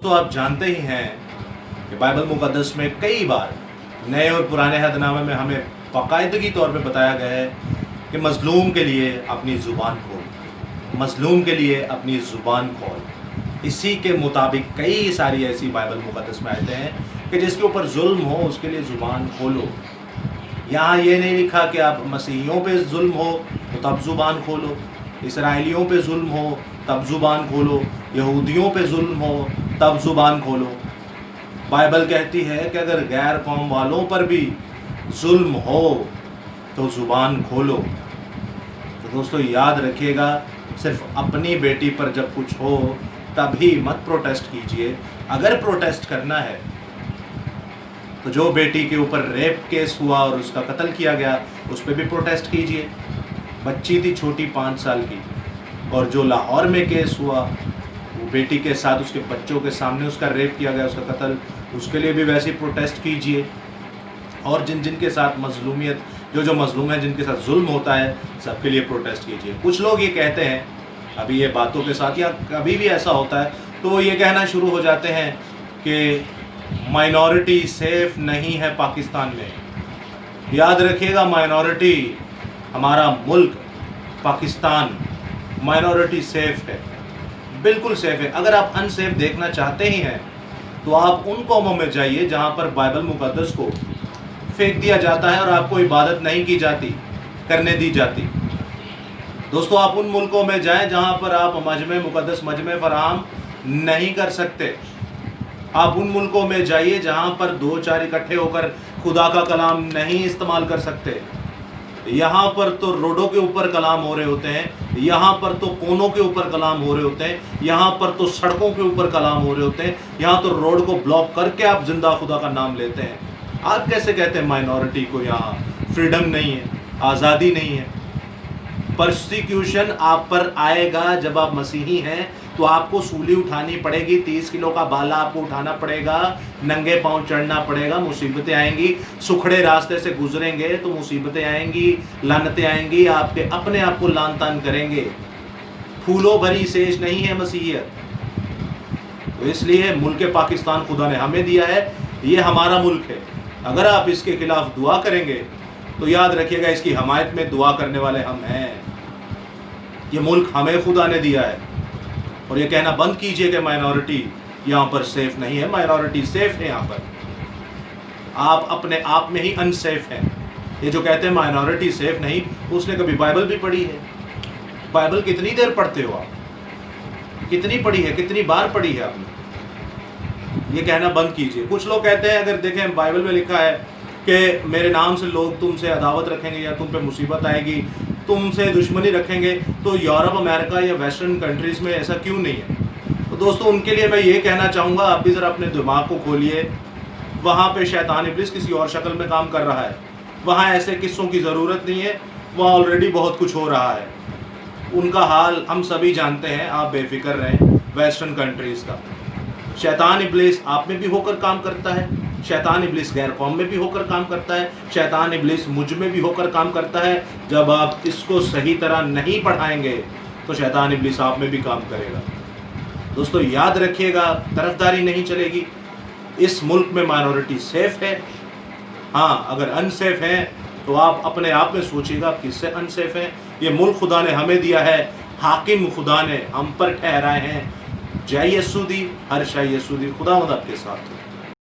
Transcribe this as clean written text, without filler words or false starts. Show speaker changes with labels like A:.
A: तो आप जानते ही हैं कि बाइबल मुक़द्दस में कई बार नए और पुराने अहदनामे में हमें बाकायदगी तौर पे बताया गया है कि मज़लूम के लिए अपनी ज़ुबान खोल, मज़लूम के लिए अपनी ज़ुबान खोल। इसी के मुताबिक कई सारी ऐसी बाइबल मुक़द्दस में आयतें हैं कि जिसके ऊपर जुल्म हो उसके लिए ज़ुबान खोलो। यहाँ ये नहीं लिखा कि आप मसीहियों पे जुल्म हो तो तब ज़ुबान खोलो, इसराइलियों पे जुल्म हो तब ज़ुबान खोलो, यहूदियों पे जुल्म हो तब ज़ुबान खोलो। बाइबल कहती है कि अगर गैर कौम वालों पर भी जुल्म हो तो ज़ुबान खोलो। तो दोस्तों याद रखिएगा, सिर्फ अपनी बेटी पर जब कुछ हो तभी मत प्रोटेस्ट कीजिए। अगर प्रोटेस्ट करना है तो जो बेटी के ऊपर रेप केस हुआ और उसका कत्ल किया गया उस पर भी प्रोटेस्ट कीजिए। बच्ची थी छोटी 5 साल की, और जो लाहौर में केस हुआ वो बेटी के साथ उसके बच्चों के सामने उसका रेप किया गया, उसका कत्ल, उसके लिए भी वैसे ही प्रोटेस्ट कीजिए। और जिनके साथ मजलूमियत, जो मजलूम है, जिनके साथ जुल्म होता है, सबके लिए प्रोटेस्ट कीजिए। कुछ लोग ये कहते हैं अभी ये बातों के साथ, या कभी भी ऐसा होता है तो ये कहना शुरू हो जाते हैं कि माइनॉरिटी सेफ नहीं है पाकिस्तान में। याद रखिएगा, माइनॉरिटी, हमारा मुल्क पाकिस्तान, माइनॉरिटी सेफ है, बिल्कुल सेफ है। अगर आप अनसेफ देखना चाहते ही हैं तो आप उन कौमों में जाइए जहाँ पर बाइबल मुक़द्दस को फेंक दिया जाता है और आपको इबादत नहीं की जाती, करने दी जाती। दोस्तों, आप उन मुल्कों में जाएं जहाँ पर आप मजमे मुक़द्दस, मजमे फराहम नहीं कर सकते। आप उन मुल्कों में जाइए जहाँ पर 2-4 इकट्ठे होकर खुदा का कलाम नहीं इस्तेमाल कर सकते। यहाँ पर तो रोडों के ऊपर कलाम हो रहे होते हैं, यहाँ पर तो कोनों के ऊपर कलाम हो रहे होते हैं, यहाँ पर तो सड़कों के ऊपर कलाम हो रहे होते हैं, यहाँ तो रोड को ब्लॉक करके आप जिंदा खुदा का नाम लेते हैं। आप कैसे कहते हैं माइनॉरिटी को यहाँ फ्रीडम नहीं है, आज़ादी नहीं है? परसिक्यूशन आप पर आएगा जब आप मसीही हैं तो आपको सूली उठानी पड़ेगी, 30 किलो का बाला आपको उठाना पड़ेगा, नंगे पांव चढ़ना पड़ेगा, मुसीबतें आएंगी, सुखड़े रास्ते से गुजरेंगे तो मुसीबतें आएंगी, लानतें आएंगी, आपके अपने आप को लान तान करेंगे। फूलों भरी सेज नहीं है मसीहियत। तो इसलिए मुल्क पाकिस्तान खुदा ने हमें दिया है, ये हमारा मुल्क है। अगर आप इसके खिलाफ दुआ करेंगे तो याद रखिएगा, इसकी हमायत में दुआ करने वाले हम हैं। ये मुल्क हमें खुदा ने दिया है। और ये कहना बंद कीजिए कि माइनॉरिटी यहाँ पर सेफ नहीं है। माइनॉरिटी सेफ है यहाँ पर, आप अपने आप में ही अनसेफ हैं। ये जो कहते हैं माइनॉरिटी सेफ नहीं, उसने कभी बाइबल भी पढ़ी है? बाइबल कितनी देर पढ़ते हो आप? कितनी पढ़ी है, कितनी बार पढ़ी है आपने? ये कहना बंद कीजिए। कुछ लोग कहते हैं, अगर देखें बाइबल में लिखा है कि मेरे नाम से लोग तुमसे अदावत रखेंगे या तुम पे मुसीबत आएगी, तुमसे दुश्मनी रखेंगे, तो यूरोप, अमेरिका या वेस्टर्न कंट्रीज़ में ऐसा क्यों नहीं है? तो दोस्तों, उनके लिए मैं ये कहना चाहूँगा, आप भी ज़रा अपने दिमाग को खोलिए। वहाँ पे शैतान इब्लिस किसी और शक्ल में काम कर रहा है। वहाँ ऐसे किस्सों की ज़रूरत नहीं है, वहाँ ऑलरेडी बहुत कुछ हो रहा है। उनका हाल हम सभी जानते हैं, आप बेफिक्र रहें। वेस्टर्न कंट्रीज़ का शैतान इब्लिस आप में भी होकर काम करता है, शैतान इब्लिस गैर कौम में भी होकर काम करता है, शैतान इब्लिस मुझ में भी होकर काम करता है। जब आप इसको सही तरह नहीं पढ़ाएंगे तो शैतान इब्लिस आप में भी काम करेगा। दोस्तों याद रखिएगा, तरफदारी नहीं चलेगी। इस मुल्क में माइनॉरिटी सेफ है। हाँ, अगर अनसेफ है तो आप अपने आप में सोचिएगा आप किससे अनसेफ हैं। ये मुल्क खुदा ने हमें दिया है, हाकिम खुदा ने हम पर ठहराए हैं। जय यसूदी, हर शाह यसूदी। खुदा आपके साथ हो।